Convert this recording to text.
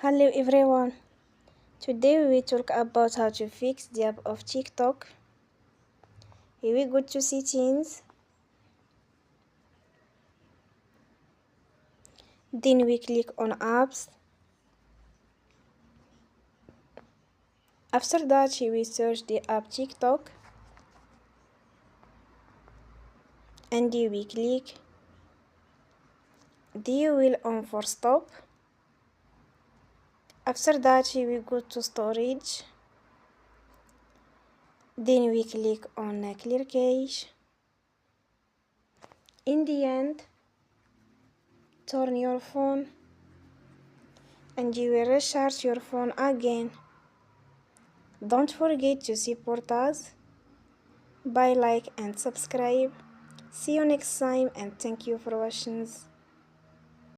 Hello everyone. Today we will talk about how to fix the app of TikTok. Here we go to settings. Then we click on apps. After that we search the app TikTok. And we click. Then we will on for stop. After that we go to storage. Then we click on clear cache. In the end, turn your phone and you will recharge your phone again. Don't forget to support us by like and subscribe. See you next time and thank you for watching.